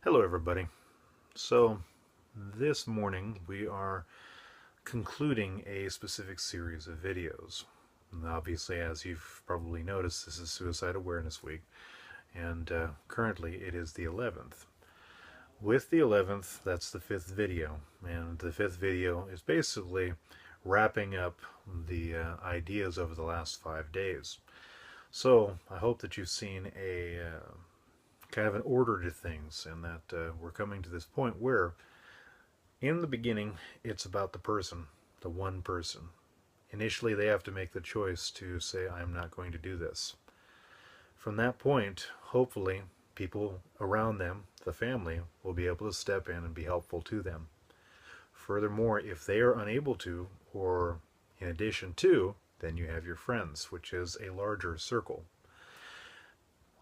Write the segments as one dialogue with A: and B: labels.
A: Hello, everybody. So, this morning we are concluding a specific series of videos. And obviously, as you've probably noticed, this is Suicide Awareness Week, and currently it is the 11th. With the 11th, that's the fifth video, and the fifth video is basically wrapping up the ideas over the last 5 days. So, I hope that you've seen a kind of an order to things, and that we're coming to this point where in the beginning, it's about the person, the one person. Initially, they have to make the choice to say, I'm not going to do this. From that point, hopefully, people around them, the family, will be able to step in and be helpful to them. Furthermore, if they are unable to, or in addition to, then you have your friends, which is a larger circle.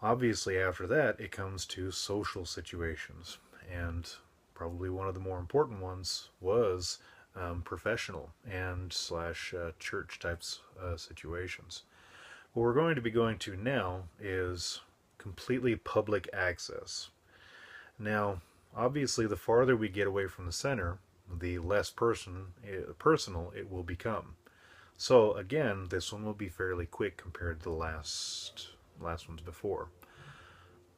A: Obviously, after that, it comes to social situations, and probably one of the more important ones was professional and slash church types situations. What we're going to be going to now is completely public access. Now, obviously, the farther we get away from the center, the less personal it will become. So again, this one will be fairly quick compared to the last ones before.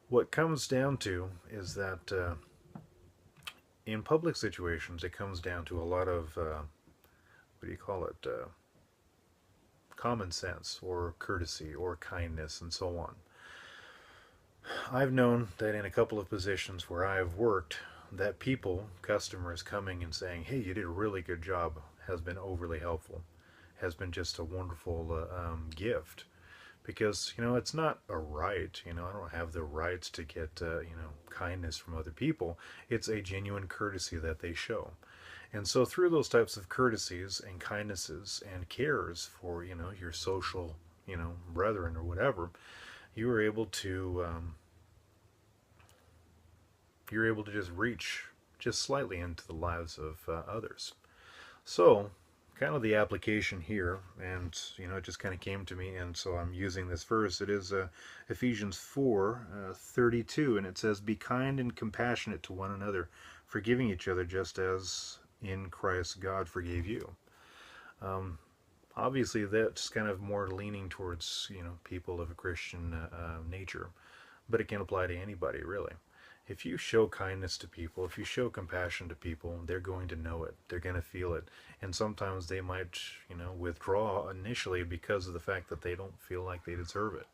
A: What comes down to is that in public situations, it comes down to a lot of what do you call it? Common sense or courtesy or kindness and so on. I've known that in a couple of positions where I've worked, that people, customers coming and saying, "Hey, you did a really good job," has been overly helpful, has been just a wonderful gift. Because it's not a right. I don't have the rights to get kindness from other people. It's a genuine courtesy that they show. And so through those types of courtesies and kindnesses and cares for your social brethren or whatever, you are able to you're able to just reach just slightly into the lives of others. So kind of the application here, and it just kind of came to me, and so I'm using this verse. It is Ephesians 4:32, and it says, "Be kind and compassionate to one another, forgiving each other, just as in Christ God forgave you." Um, Obviously, that's kind of more leaning towards people of a Christian nature, but it can apply to anybody really. If you show kindness to people, if you show compassion to people, they're going to know it. They're going to feel it. And sometimes they might, withdraw initially because of the fact that they don't feel like they deserve it.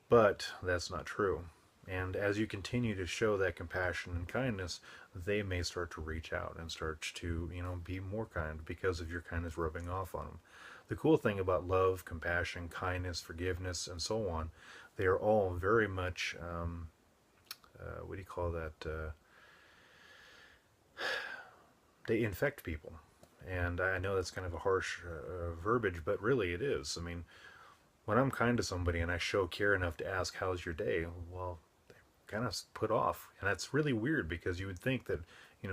A: But that's not true. And as you continue to show that compassion and kindness, they may start to reach out and start to, be more kind because of your kindness rubbing off on them. The cool thing about love, compassion, kindness, forgiveness, and so on, they are all very much what do you call that? They infect people. And I know that's kind of a harsh verbiage, but really it is. I mean, when I'm kind to somebody and I show care enough to ask, "How's your day?" Well, they kind of put off. And that's really weird because you would think that,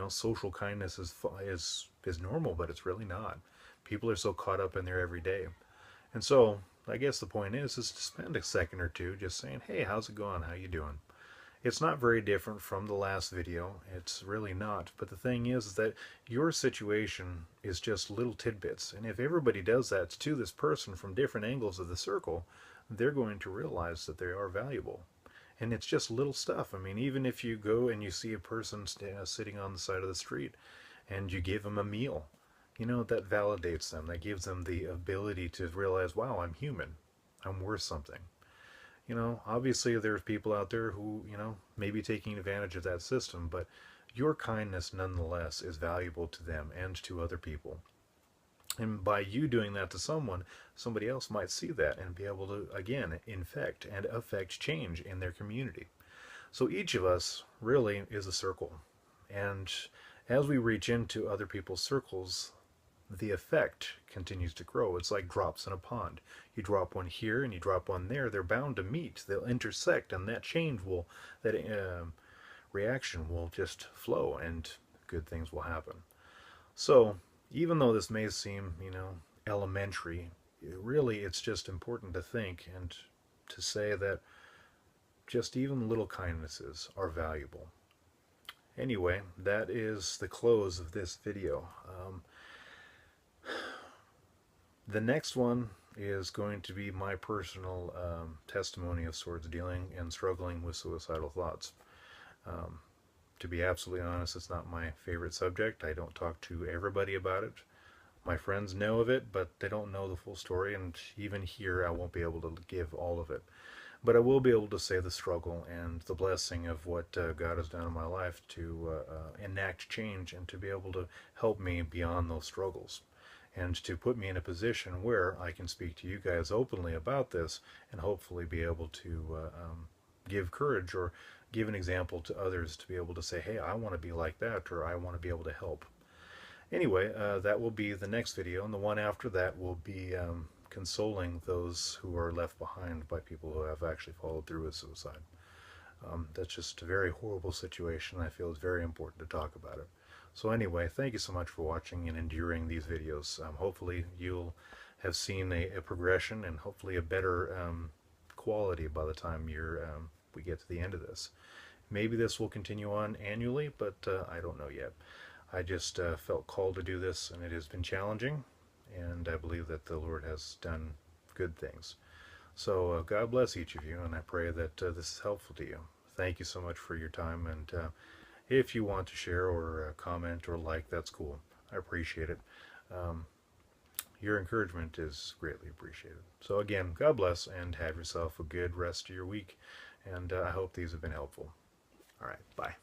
A: social kindness is normal, but it's really not. People are so caught up in their everyday. And so I guess the point is to spend a second or two just saying, "Hey, how's it going? How you doing?" It's not very different from the last video. It's really not. But the thing is that your situation is just little tidbits. And if everybody does that to this person from different angles of the circle, they're going to realize that they are valuable. And it's just little stuff. I mean, even if you go and you see a person sitting on the side of the street and you give them a meal, that validates them. That gives them the ability to realize, wow, I'm human. I'm worth something. Obviously there's people out there who, may be taking advantage of that system, but your kindness nonetheless is valuable to them and to other people. And by you doing that to someone, somebody else might see that and be able to, again, infect and affect change in their community. So each of us really is a circle. And as we reach into other people's circles, the effect continues to grow. It's like drops in a pond. You drop one here and you drop one there. They're bound to meet. They'll intersect, and that reaction will just flow, and good things will happen. So, even though this may seem, elementary, really it's just important to think and to say that just even little kindnesses are valuable. Anyway, that is the close of this video. The next one is going to be my personal testimony of sorts, dealing and struggling with suicidal thoughts. To be absolutely honest, it's not my favorite subject. I don't talk to everybody about it. My friends know of it, but they don't know the full story, and even here I won't be able to give all of it. But I will be able to say the struggle and the blessing of what God has done in my life to enact change and to be able to help me beyond those struggles, and to put me in a position where I can speak to you guys openly about this and hopefully be able to give courage or give an example to others to be able to say, hey, I want to be like that, or I want to be able to help. Anyway, that will be the next video, and the one after that will be consoling those who are left behind by people who have actually followed through with suicide. That's just a very horrible situation. I feel it's very important to talk about it. So anyway, thank you so much for watching and enduring these videos. Hopefully you'll have seen a progression and hopefully a better quality by the time we get to the end of this. Maybe this will continue on annually, but I don't know yet. I just felt called to do this, and it has been challenging, and I believe that the Lord has done good things. So God bless each of you, and I pray that this is helpful to you. Thank you so much for your time, and if you want to share or comment or like, that's cool. I appreciate it. Your encouragement is greatly appreciated. So again, God bless, and have yourself a good rest of your week, and I hope these have been helpful. All right, bye.